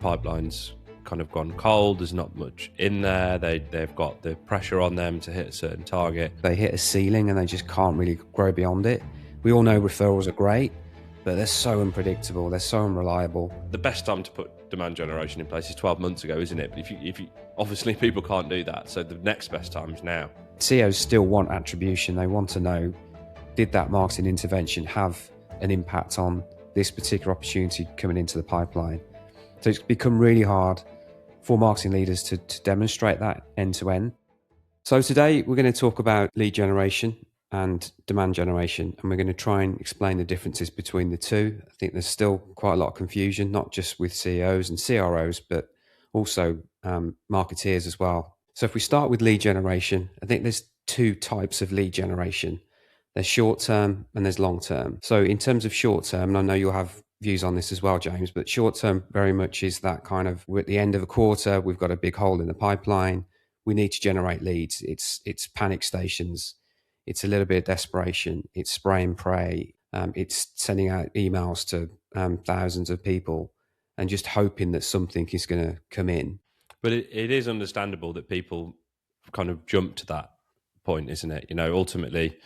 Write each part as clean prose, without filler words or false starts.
pipeline's kind of gone cold. There's not much in there. They've got the pressure on them to hit a certain target. They hit a ceiling and they just can't really grow beyond it. We all know referrals are great, but they're so unpredictable. They're so unreliable. The best time to put demand generation in place is 12 months ago, isn't it? But if you obviously people can't do that. So the next best time is now. CEOs still want attribution. They want to know, did that marketing intervention have an impact on this particular opportunity coming into the pipeline? So it's become really hard for marketing leaders to demonstrate that end to end. So today we're going to talk about lead generation and demand generation, and we're going to try and explain the differences between the two. I think there's still quite a lot of confusion, not just with CEOs and CROs, but also marketeers as well. So if we start with lead generation, I think there's two types of lead generation. There's short term and there's long term. So in terms of short term, and I know you'll have views on this as well, James, but short term very much is that kind of, we're at the end of a quarter, we've got a big hole in the pipeline, we need to generate leads. It's panic stations, it's a little bit of desperation, it's spray and pray, it's sending out emails to thousands of people and just hoping that something is going to come in. But it is understandable that people kind of jump to that point, isn't it? You know, ultimately,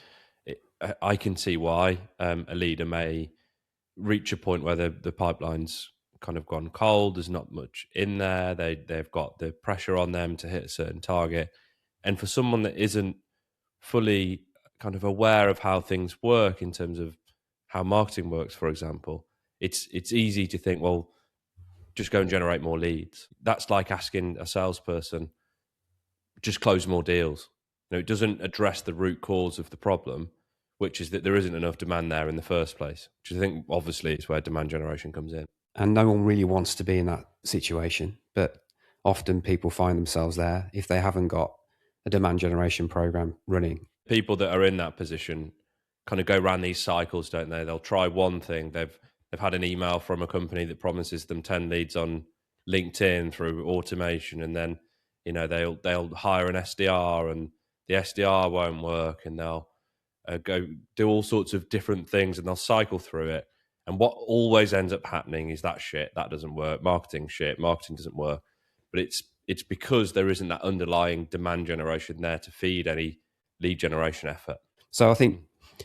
I can see why a leader may reach a point where the pipeline's kind of gone cold. There's not much in there. They've got the pressure on them to hit a certain target. And for someone that isn't fully kind of aware of how things work in terms of how marketing works, for example, it's easy to think, well, just go and generate more leads. That's like asking a salesperson, just close more deals. You know, it doesn't address the root cause of the problem, which is that there isn't enough demand there in the first place, which I think obviously is where demand generation comes in. And no one really wants to be in that situation, but often people find themselves there if they haven't got a demand generation program running. People that are in that position kind of go around these cycles, don't they? They'll try one thing. They've had an email from a company that promises them 10 leads on LinkedIn through automation, and then, you know, they'll hire an SDR and the SDR won't work, and they'll go do all sorts of different things, and they'll cycle through it. And what always ends up happening is that doesn't work. Marketing doesn't work. But it's because there isn't that underlying demand generation there to feed any lead generation effort. So I think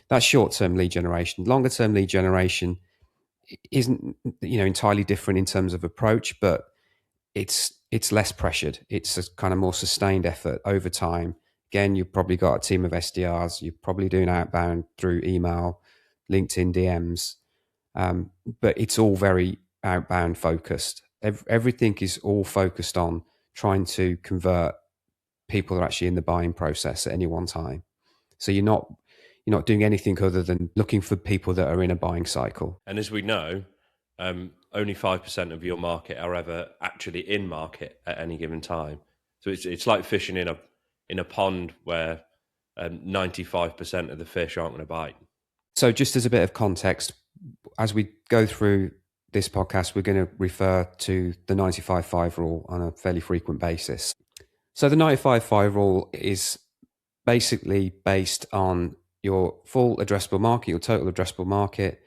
that's short-term lead generation. Longer-term lead generation isn't, you know, entirely different in terms of approach, but it's less pressured. It's a kind of more sustained effort over time. Again, you've probably got a team of SDRs. You're probably doing outbound through email, LinkedIn DMs, but it's all very outbound focused. Everything is all focused on trying to convert people that are actually in the buying process at any one time. So you're not doing anything other than looking for people that are in a buying cycle. And as we know, only 5% of your market are ever actually in market at any given time. So it's like fishing in a pond where 95% of the fish aren't going to bite. So just as a bit of context, as we go through this podcast, we're going to refer to the 95-5 rule on a fairly frequent basis. So the 95-5 rule is basically based on your full addressable market, your total addressable market.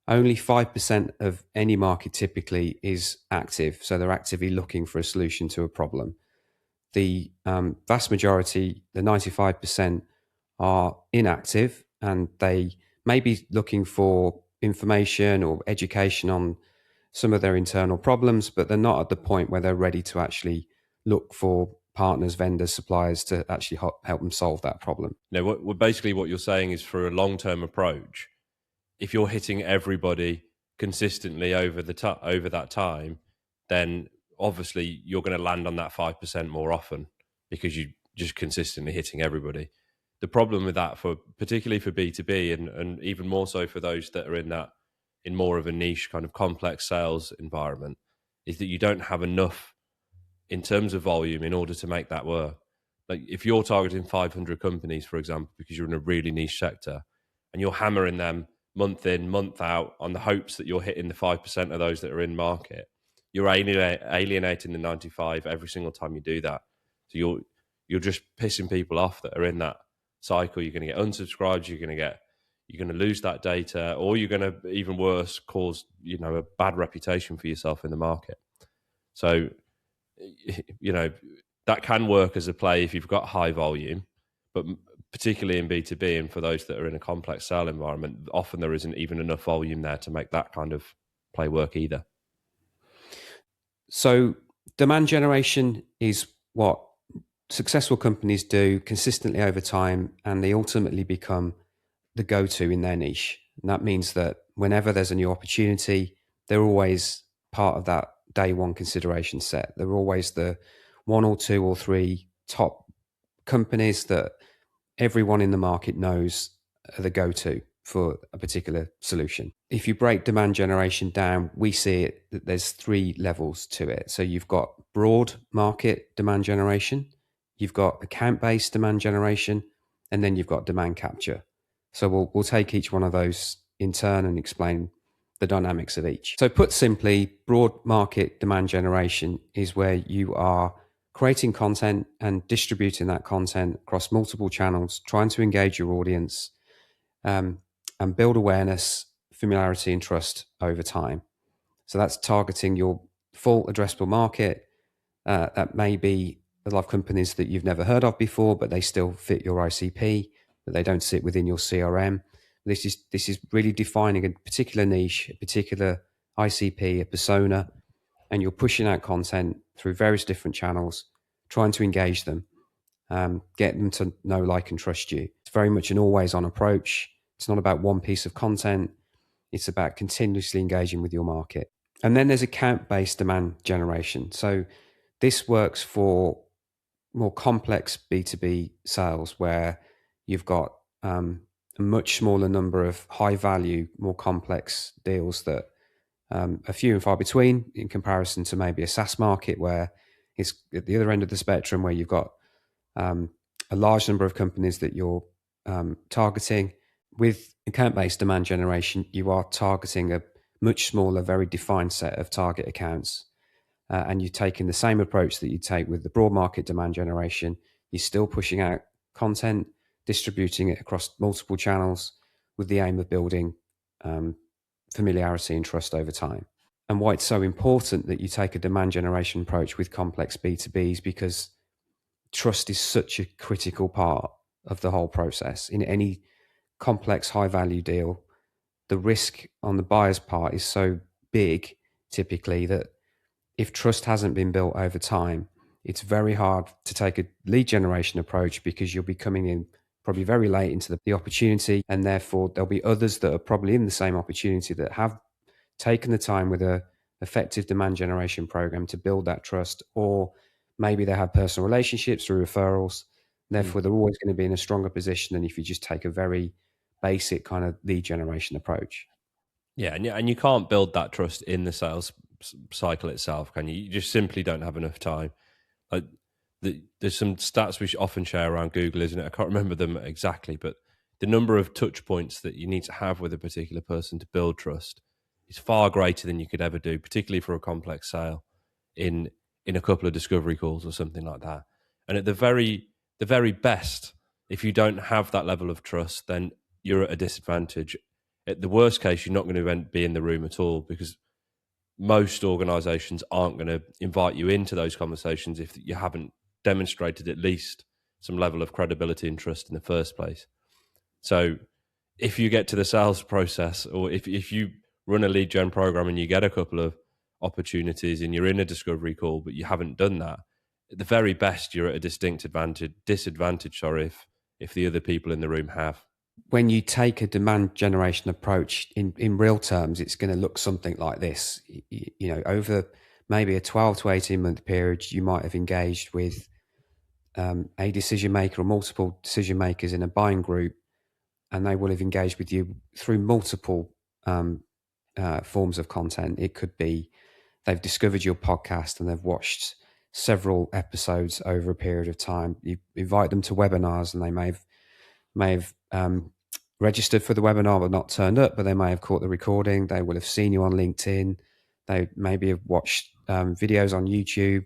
Only 5% of any market typically is active. So they're actively looking for a solution to a problem. The vast majority, the 95%, are inactive, and they may be looking for information or education on some of their internal problems, but they're not at the point where they're ready to actually look for partners, vendors, suppliers to actually help them solve that problem. Now, basically what you're saying is, for a long-term approach, if you're hitting everybody consistently over that time, then obviously you're going to land on that 5% more often because you're just consistently hitting everybody. The problem with that, particularly for B2B and even more so for those that are in more of a niche kind of complex sales environment, is that you don't have enough in terms of volume in order to make that work. Like if you're targeting 500 companies, for example, because you're in a really niche sector, and you're hammering them month in, month out on the hopes that you're hitting the 5% of those that are in market, you're alienating the 95 every single time you do that. So you're just pissing people off that are in that cycle. You're going to get unsubscribed, you're going to lose that data, or you're going to, even worse, cause, you know, a bad reputation for yourself in the market. So, that can work as a play if you've got high volume, but particularly in B2B and for those that are in a complex sale environment, often there isn't even enough volume there to make that kind of play work either. So demand generation is what successful companies do consistently over time, and they ultimately become the go-to in their niche. And that means that whenever there's a new opportunity, they're always part of that day one consideration set. They're always the one or two or three top companies that everyone in the market knows are the go-to for a particular solution. If you break demand generation down, we see it that there's three levels to it. So you've got broad market demand generation, you've got account-based demand generation, and then you've got demand capture. So we'll take each one of those in turn and explain the dynamics of each. So put simply, broad market demand generation is where you are creating content and distributing that content across multiple channels, trying to engage your audience, and build awareness, familiarity, and trust over time. So that's targeting your full addressable market. That may be a lot of companies that you've never heard of before, but they still fit your ICP, but they don't sit within your CRM. This is really defining a particular niche, a particular ICP, a persona, and you're pushing out content through various different channels, trying to engage them, get them to know, like, and trust you. It's very much an always-on approach. It's not about one piece of content. It's about continuously engaging with your market. And then there's account-based demand generation. So this works for more complex B2B sales where you've got a much smaller number of high-value, more complex deals that are few and far between in comparison to maybe a SaaS market where it's at the other end of the spectrum where you've got a large number of companies that you're targeting. With account-based demand generation, you are targeting a much smaller, very defined set of target accounts. And you're taking the same approach that you take with the broad market demand generation. You're still pushing out content, distributing it across multiple channels with the aim of building familiarity and trust over time. And why it's so important that you take a demand generation approach with complex B2Bs, because trust is such a critical part of the whole process. In any complex, high-value deal, the risk on the buyer's part is so big, typically, that if trust hasn't been built over time, it's very hard to take a lead generation approach because you'll be coming in probably very late into the opportunity, and therefore there'll be others that are probably in the same opportunity that have taken the time with a effective demand generation program to build that trust, or maybe they have personal relationships through referrals. Therefore, they're always going to be in a stronger position than if you just take a very basic kind of lead generation approach. Yeah, and you can't build that trust in the sales cycle itself, can you? You just simply don't have enough time. Like there's some stats we often share around Google, isn't it? I can't remember them exactly, but the number of touch points that you need to have with a particular person to build trust is far greater than you could ever do, particularly for a complex sale in a couple of discovery calls or something like that. And at the very best, if you don't have that level of trust, then you're at a disadvantage. At the worst case, you're not going to be in the room at all, because most organizations aren't going to invite you into those conversations if you haven't demonstrated at least some level of credibility and trust in the first place. So if you get to the sales process, or if you run a lead gen program and you get a couple of opportunities and you're in a discovery call, but you haven't done that, at the very best, you're at a distinct disadvantage, if the other people in the room have. When you take a demand generation approach in real terms, it's going to look something like this. You know, over maybe a 12 to 18 month period, you might have engaged with a decision maker or multiple decision makers in a buying group, and they will have engaged with you through multiple forms of content. It could be they've discovered your podcast and they've watched several episodes over a period of time. You invite them to webinars and they may have registered for the webinar but not turned up, but they may have caught the recording. They will have seen you on LinkedIn. They maybe have watched videos on YouTube.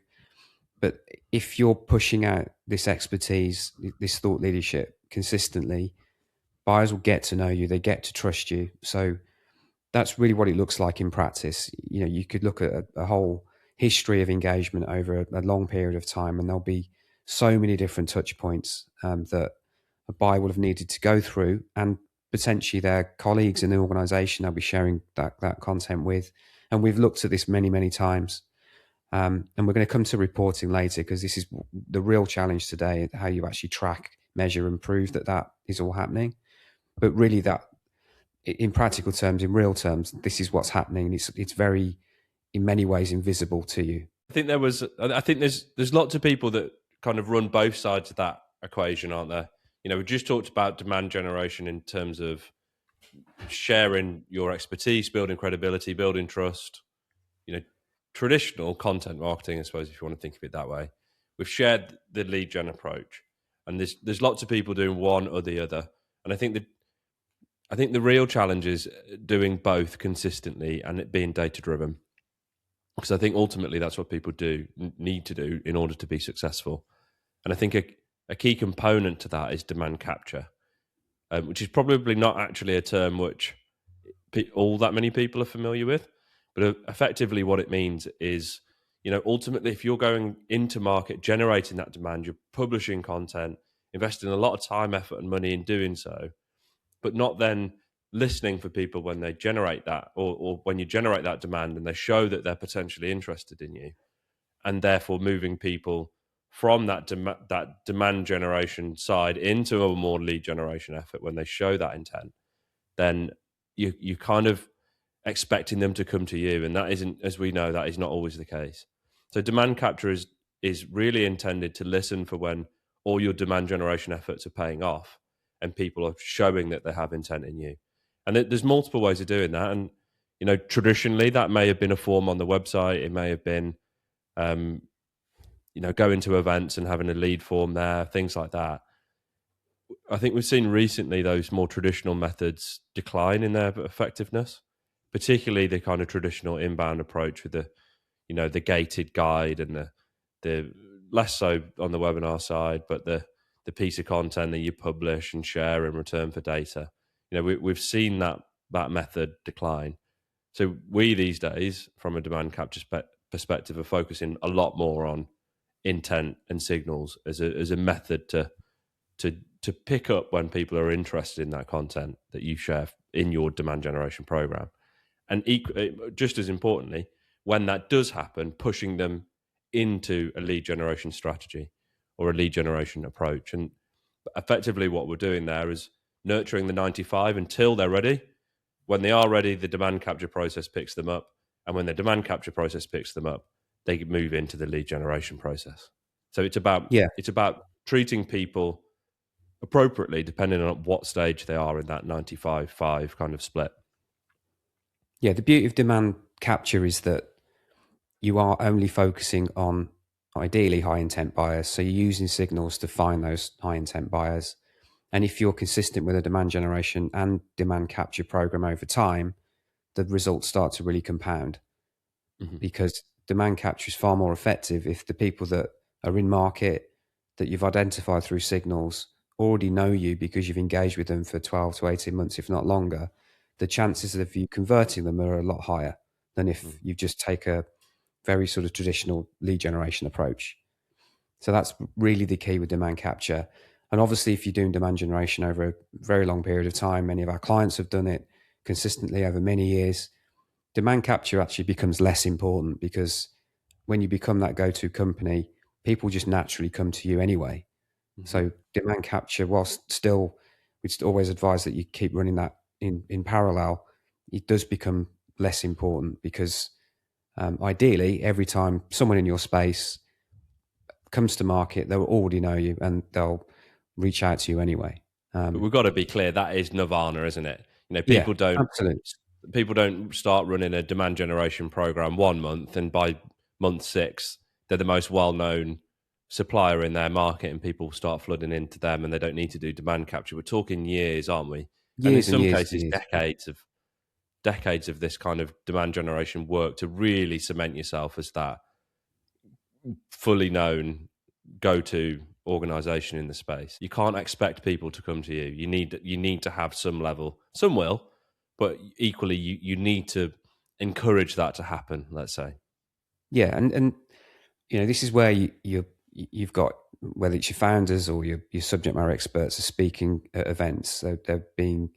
But if you're pushing out this expertise, this thought leadership consistently, buyers will get to know you. They get to trust you. So that's really what it looks like in practice. You know, you could look at a whole history of engagement over a long period of time, and there'll be so many different touch points that a buyer will have needed to go through, and potentially their colleagues in the organization they'll be sharing that content with. And we've looked at this many times. And we're going to come to reporting later, because this is the real challenge today, how you actually track, measure, and prove that is all happening. But really, that in practical terms, in real terms, this is what's happening. And it's very, in many ways, invisible to you. I think there's lots of people that kind of run both sides of that equation, aren't there? We just talked about demand generation in terms of sharing your expertise, building credibility, building trust. Traditional content marketing, I suppose, if you want to think of it that way. We've shared the lead gen approach, and there's lots of people doing one or the other. And I think the real challenge is doing both consistently and it being data driven, because I think ultimately that's what people need to do in order to be successful. And I think a key component to that is demand capture, which is probably not actually a term which all that many people are familiar with. But effectively what it means is, ultimately, if you're going into market, generating that demand, you're publishing content, investing a lot of time, effort, and money in doing so, but not then listening for people when they generate that, or when you generate that demand and they show that they're potentially interested in you, and therefore moving people from that demand generation side into a more lead generation effort when they show that intent, then you kind of expecting them to come to you, and that isn't, as we know, that is not always the case. So demand capture is really intended to listen for when all your demand generation efforts are paying off and people are showing that they have intent in you. And there's multiple ways of doing that. And traditionally that may have been a form on the website. It may have been going to events and having a lead form there, things like that. I think we've seen recently those more traditional methods decline in their effectiveness, particularly the kind of traditional inbound approach with the gated guide and the less so on the webinar side, but the piece of content that you publish and share in return for data. We've seen that method decline. So we these days, from a demand capture perspective, are focusing a lot more on intent and signals as a method to pick up when people are interested in that content that you share in your demand generation program. And just as importantly, when that does happen, pushing them into a lead generation strategy or a lead generation approach. And effectively what we're doing there is nurturing the 95 until they're ready. When they are ready, the demand capture process picks them up. And when the demand capture process picks them up, they move into the lead generation process. So it's about treating people appropriately depending on what stage they are in that 95-5 kind of split. Yeah, the beauty of demand capture is that you are only focusing on ideally high intent buyers. So you're using signals to find those high intent buyers. And if you're consistent with a demand generation and demand capture program over time, the results start to really compound. Mm-hmm. Because demand capture is far more effective if the people that are in market that you've identified through signals already know you because you've engaged with them for 12 to 18 months, if not longer. The chances of you converting them are a lot higher than if you just take a very sort of traditional lead generation approach. So that's really the key with demand capture. And obviously, if you're doing demand generation over a very long period of time, many of our clients have done it consistently over many years, demand capture actually becomes less important, because when you become that go-to company, people just naturally come to you anyway. Mm-hmm. So demand capture, whilst still, we'd always advise that you keep running that in parallel, it does become less important, because ideally, every time someone in your space comes to market, they'll already know you and they'll reach out to you anyway. But we've got to be clear, that is nirvana, isn't it? People don't start running a demand generation program 1 month, and by month 6, they're the most well-known supplier in their market, and people start flooding into them, and they don't need to do demand capture. We're talking years, aren't we? Years, and in some cases, decades of this kind of demand generation work to really cement yourself as that fully known go-to organization in the space. You can't expect people to come to you. You need to have some level. Some will, but equally you need to encourage that to happen, let's say. Yeah, and this is where you've got, whether it's your founders or your subject matter experts are speaking at events, so they're being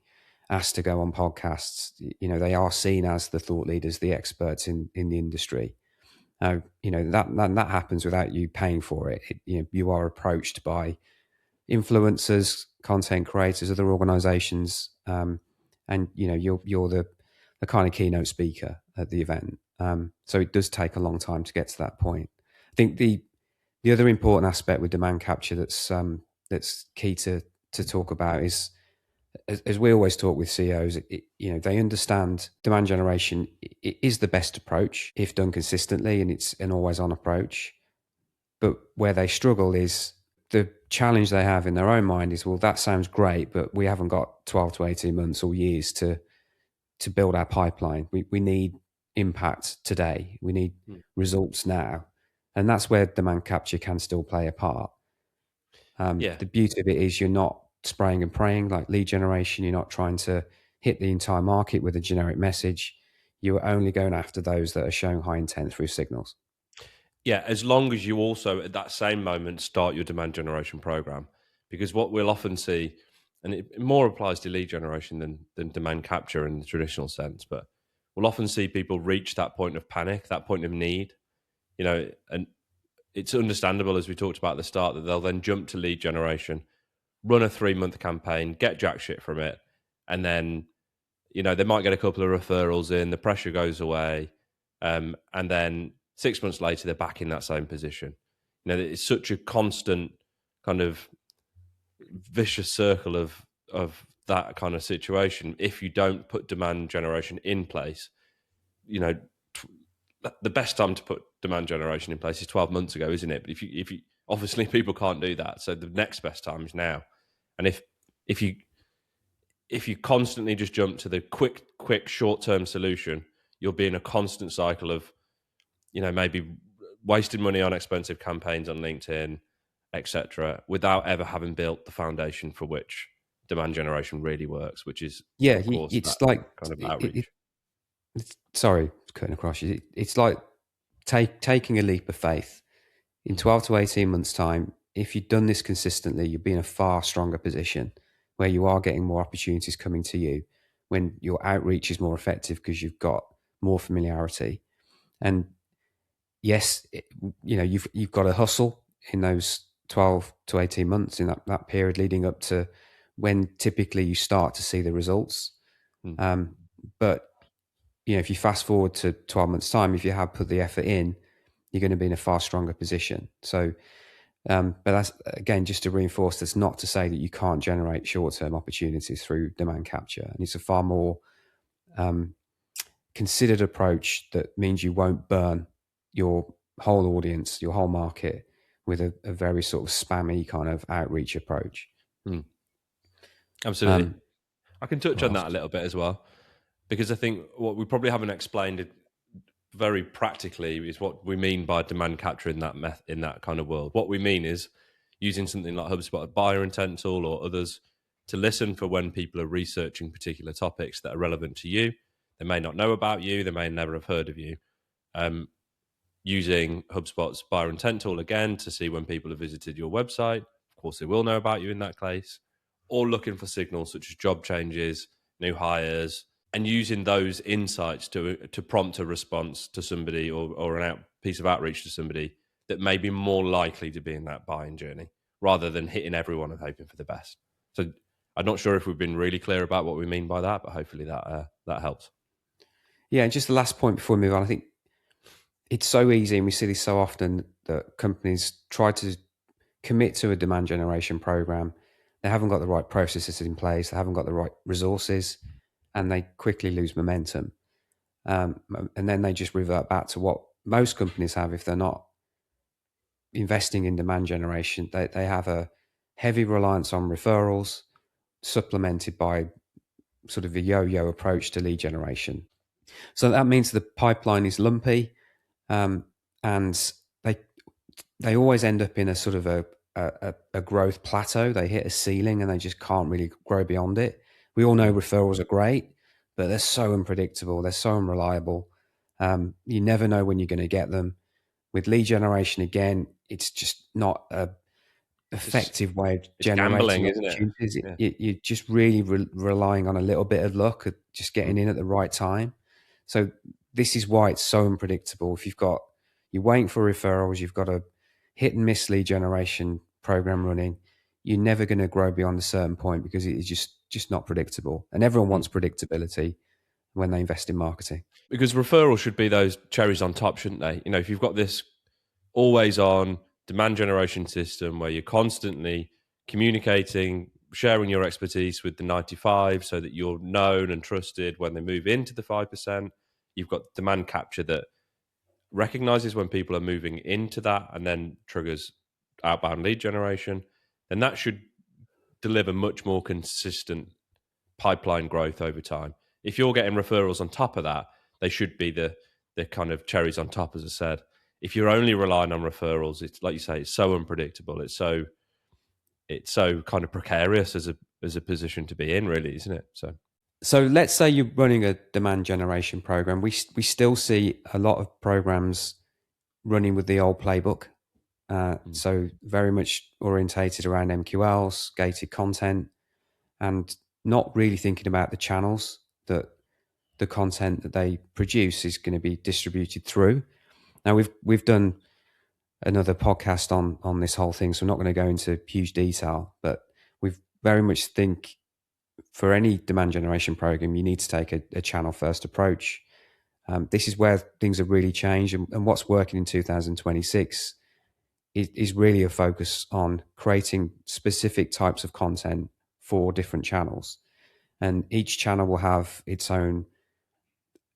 asked to go on podcasts. They are seen as the thought leaders, the experts in the industry. Now, that happens without you paying for it. You are approached by influencers, content creators, other organizations, and you're the kind of keynote speaker at the event. So it does take a long time to get to that point. I think the other important aspect with demand capture that's key to talk about is, as we always talk with CEOs, they understand demand generation is the best approach if done consistently, and it's an always on approach. But where they struggle is the challenge they have in their own mind is, well, that sounds great, but we haven't got 12 to 18 months or years to build our pipeline. We need impact today. We need results now. And that's where demand capture can still play a part. The beauty of it is you're not spraying and praying like lead generation. You're not trying to hit the entire market with a generic message. You're only going after those that are showing high intent through signals. Yeah, as long as you also at that same moment start your demand generation program, because what we'll often see, and it more applies to lead generation than demand capture in the traditional sense, but we'll often see people reach that point of panic, that point of need, and it's understandable, as we talked about at the start, that they'll then jump to lead generation, run a 3-month campaign, get jack shit from it, and then they might get a couple of referrals in, the pressure goes away, and then 6 months later they're back in that same position. It's such a constant kind of vicious circle of that kind of situation. If you don't put demand generation in place, the best time to put demand generation in place is 12 months ago, isn't it? But if you obviously people can't do that, so the next best time is now. And if you constantly just jump to the quick short-term solution, you'll be in a constant cycle of maybe wasting money on expensive campaigns on LinkedIn, etc., without ever having built the foundation for which demand generation really works, which is of course it's like kind of outreach. Sorry, cutting across you. It's like taking a leap of faith. In 12 to 18 months' time, if you've done this consistently, you'll be in a far stronger position where you are getting more opportunities coming to you, when your outreach is more effective because you've got more familiarity. And yes, you've got to hustle in those 12 to 18 months, in that period leading up to when typically you start to see the results. But if you fast forward to 12 months' time, if you have put the effort in, you're going to be in a far stronger position. So, but that's, again, just to reinforce, that's not to say that you can't generate short-term opportunities through demand capture. And it's a far more considered approach that means you won't burn your whole audience, your whole market, with a very sort of spammy kind of outreach approach. Absolutely. I can touch on that a little bit as well, because I think what we probably haven't explained very practically is what we mean by demand capture in that kind of world. What we mean is using something like HubSpot, a buyer intent tool, or others, to listen for when people are researching particular topics that are relevant to you. They may not know about you, they may never have heard of you. Using HubSpot's buyer intent tool again to see when people have visited your website. Of course, they will know about you in that case. Or looking for signals such as job changes, new hires, and using those insights to prompt a response to somebody, or piece of outreach to somebody that may be more likely to be in that buying journey, rather than hitting everyone and hoping for the best. So I'm not sure if we've been really clear about what we mean by that, but hopefully that helps. Yeah, and just the last point before we move on, I think it's so easy, and we see this so often, that companies try to commit to a demand generation program. They haven't got the right processes in place, they haven't got the right resources, and they quickly lose momentum. And then they just revert back to what most companies have if they're not investing in demand generation. They have a heavy reliance on referrals, supplemented by sort of a yo-yo approach to lead generation. So that means the pipeline is lumpy, and they always end up in a sort of a growth plateau. They hit a ceiling and they just can't really grow beyond it. We all know referrals are great, but they're so unpredictable. They're so unreliable. You never know when you're going to get them. With lead generation, again, it's just not a effective way of it's generating gambling, isn't it? opportunities. Yeah. You're just really relying on a little bit of luck, at just getting in at the right time. So this is why it's so unpredictable. If you're waiting for referrals, you've got a hit and miss lead generation program running, you're never going to grow beyond a certain point because it is just not predictable. And everyone wants predictability when they invest in marketing. Because referrals should be those cherries on top, shouldn't they? You know, if you've got this always on demand generation system where you're constantly communicating, sharing your expertise with the 95 so that you're known and trusted when they move into the 5%, you've got demand capture that recognizes when people are moving into that and then triggers outbound lead generation, then that should deliver much more consistent pipeline growth over time. If you're getting referrals on top of that, they should be the kind of cherries on top, as I said. If you're only relying on referrals, it's like you say, it's so unpredictable. It's so kind of precarious as a position to be in, really, isn't it? So let's say you're running a demand generation program. We still see a lot of programs running with the old playbook. So very much orientated around MQLs, gated content, and not really thinking about the channels that the content that they produce is going to be distributed through. Now we've done another podcast on this whole thing, so I'm not going to go into huge detail, but we very much think for any demand generation program, you need to take a channel first approach. This is where things have really changed, and what's working in 2026 is really a focus on creating specific types of content for different channels. And each channel will have its own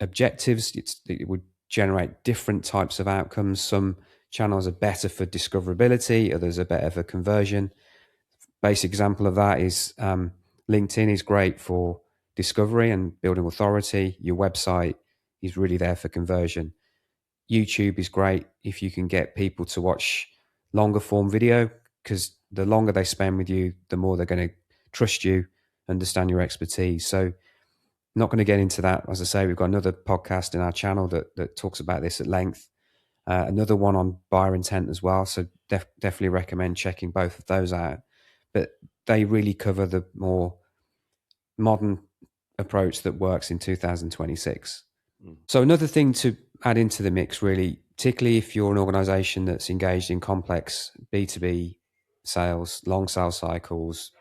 objectives. It would generate different types of outcomes. Some channels are better for discoverability, others are better for conversion. Basic example of that is LinkedIn is great for discovery and building authority. Your website is really there for conversion. YouTube is great if you can get people to watch longer form video, because the longer they spend with you, the more they're going to trust you, understand your expertise. So I'm not going to get into that. As I say, we've got another podcast in our channel that talks about this at length. Another one on buyer intent as well. So definitely recommend checking both of those out. But they really cover the more modern approach that works in 2026. So another thing to add into the mix, really, particularly if you're an organization that's engaged in complex B2B sales, long sales cycles,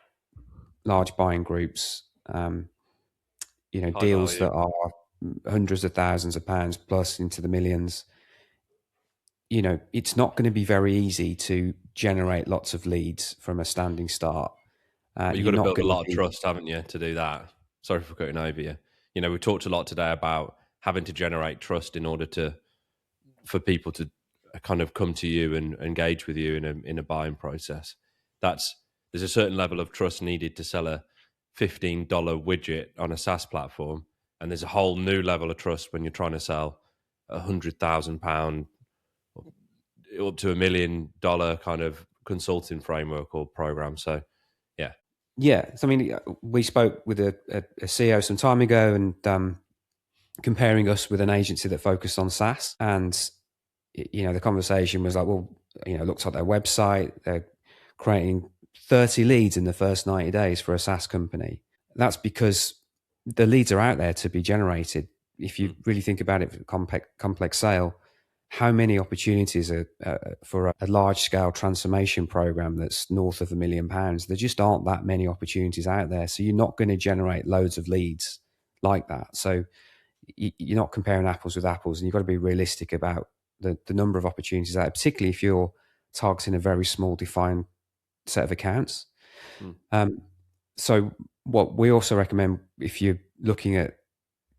large buying groups, High deals value. that are hundreds of thousands of pounds plus into the millions, it's not going to be very easy to generate lots of leads from a standing start. You've got to build a lot of trust, haven't you, to do that? Sorry for cutting over you. We talked a lot today about having to generate trust in order for people to kind of come to you and engage with you in a buying process. There's a certain level of trust needed to sell a $15 widget on a SaaS platform, and there's a whole new level of trust when you're trying to sell £100,000 up to $1 million kind of consulting framework or program. So, yeah. Yeah. So, I mean, we spoke with a CEO some time ago and comparing us with an agency that focused on SaaS. And, the conversation was like, well, looked at their website. They're creating 30 leads in the first 90 days for a SaaS company. That's because the leads are out there to be generated. If you really think about it, complex sale, how many opportunities are for a large scale transformation program that's north of £1 million? There just aren't that many opportunities out there. So you're not going to generate loads of leads like that. So you're not comparing apples with apples, and you've got to be realistic about the number of opportunities out there, particularly if you're targeting a very small defined set of accounts. So what we also recommend, if you're looking at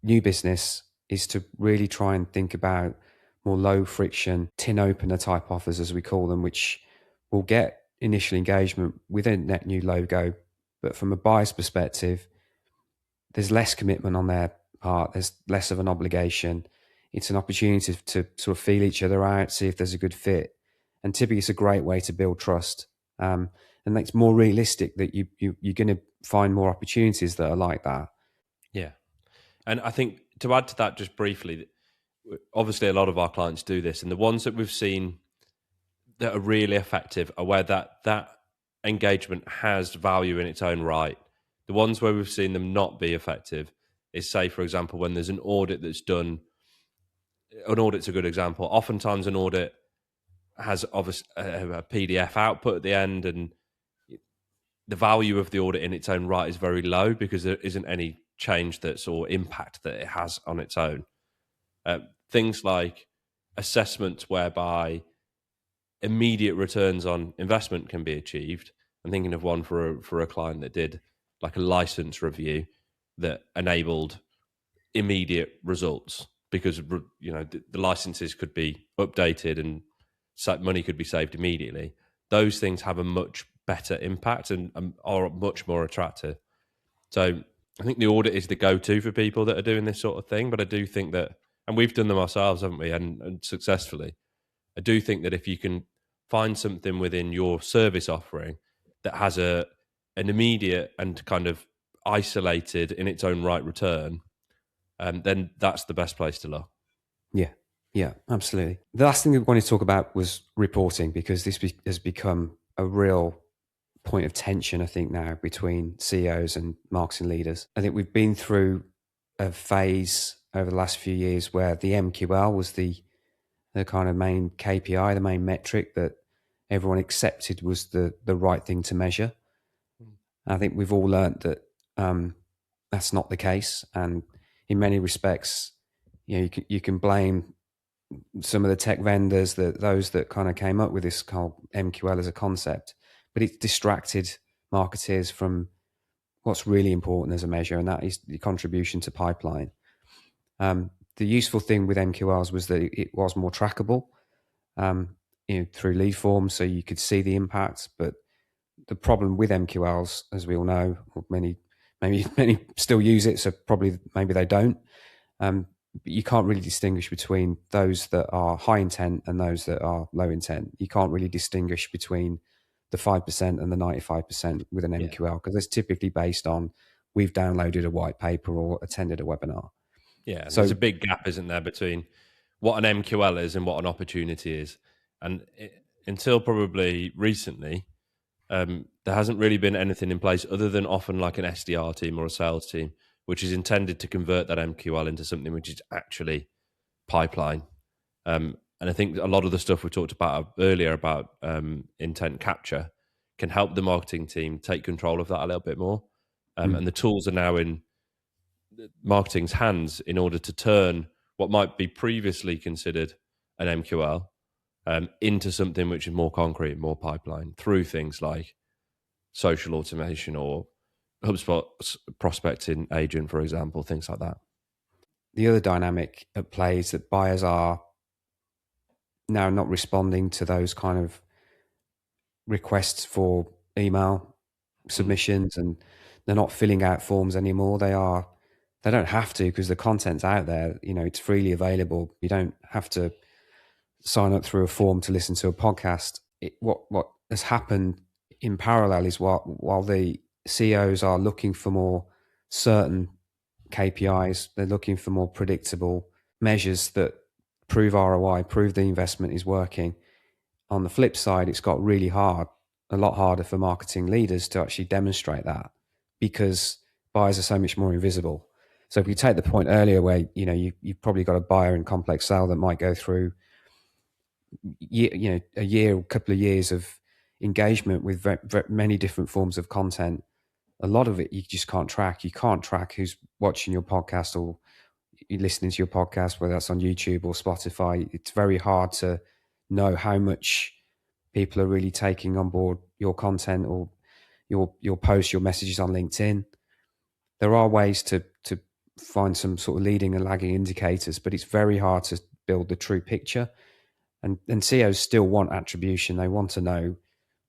new business, is to really try and think about more low friction tin opener type offers, as we call them, which will get initial engagement with a net new logo. But from a buyer's perspective, there's less commitment on their part. There's less of an obligation. It's an opportunity to sort of feel each other out, see if there's a good fit. And typically it's a great way to build trust. And it's more realistic that you're going to find more opportunities that are like that. Yeah. And I think to add to that just briefly, obviously a lot of our clients do this, and the ones that we've seen that are really effective are where that engagement has value in its own right. The ones where we've seen them not be effective is, say, for example, when there's an audit that's done. An audit's a good example. Oftentimes an audit has obviously a PDF output at the end, and the value of the audit in its own right is very low because there isn't any change or impact that it has on its own. Things like assessments whereby immediate returns on investment can be achieved. I'm thinking of one for a client that did like a license review that enabled immediate results because the licenses could be updated and money could be saved immediately. Those things have a much better impact and are much more attractive. So I think the audit is the go-to for people that are doing this sort of thing. But I do think that, and we've done them ourselves, haven't we, and successfully. I do think that if you can find something within your service offering that has an immediate and kind of isolated in its own right return, then that's the best place to look. Yeah, absolutely. The last thing we wanted to talk about was reporting, because this has become a real point of tension, I think, now between CEOs and marketing leaders. I think we've been through a phase over the last few years where the MQL was the kind of main KPI, the main metric that everyone accepted was the right thing to measure. I think we've all learned that that's not the case, and in many respects, you can blame some of the tech vendors, those that kind of came up with this whole MQL as a concept, but it's distracted marketers from what's really important as a measure, and that is the contribution to pipeline. The useful thing with MQLs was that it was more trackable through lead forms, so you could see the impact. But the problem with MQLs, as we all know, or many still use it, so probably maybe they don't. But you can't really distinguish between those that are high intent and those that are low intent. You can't really distinguish between the 5% and the 95% with an MQL, because it's typically based on we've downloaded a white paper or attended a webinar. Yeah, so there's a big gap, isn't there, between what an MQL is and what an opportunity is. And until probably recently, there hasn't really been anything in place other than often like an SDR team or a sales team, which is intended to convert that MQL into something which is actually pipeline. And I think a lot of the stuff we talked about earlier about intent capture can help the marketing team take control of that a little bit more. And the tools are now in marketing's hands in order to turn what might be previously considered an MQL into something which is more concrete, more pipeline, through things like social automation or HubSpot prospecting agent, for example, things like that. The other dynamic at play is that buyers are now not responding to those kind of requests for email submissions, and they're not filling out forms anymore. They don't have to, because the content's out there. It's freely available. You don't have to sign up through a form to listen to a podcast. What has happened in parallel is while the CEOs are looking for more certain KPIs, they're looking for more predictable measures that prove ROI, prove the investment is working. On the flip side, it's got really hard, a lot harder for marketing leaders to actually demonstrate that, because buyers are so much more invisible. So if we take the point earlier where, you've probably got a buyer in complex sale that might go through a couple of years of engagement with many different forms of content. A lot of it you just can't track. You can't track who's watching your podcast or listening to your podcast, whether that's on YouTube or Spotify. It's very hard to know how much people are really taking on board your content or your posts, your messages on LinkedIn. There are ways to find some sort of leading and lagging indicators, but it's very hard to build the true picture. And CEOs still want attribution. They want to know,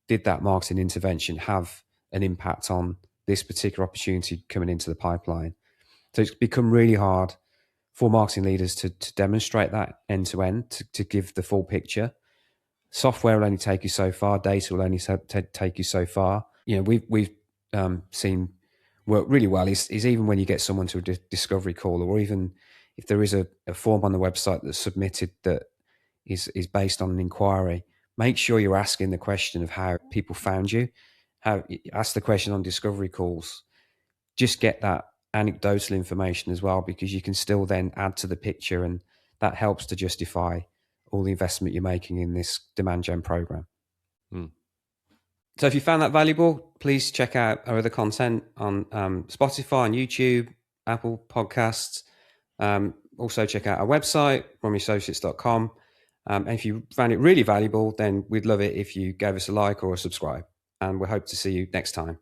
did that marketing intervention have an impact on this particular opportunity coming into the pipeline? So it's become really hard for marketing leaders to demonstrate that end to end, to give the full picture. Software will only take you so far. Data will only take you so far. We've seen work really well is even when you get someone to a discovery call, or even if there is a form on the website that's submitted that is based on an inquiry, make sure you're asking the question of how people found you. Ask the question on discovery calls. Just get that anecdotal information as well, because you can still then add to the picture, and that helps to justify all the investment you're making in this demand gen program. So if you found that valuable, please check out our other content on Spotify, on YouTube, Apple Podcasts. Also check out our website, romneyassociates.com. And if you found it really valuable, then we'd love it if you gave us a like or a subscribe. And we hope to see you next time.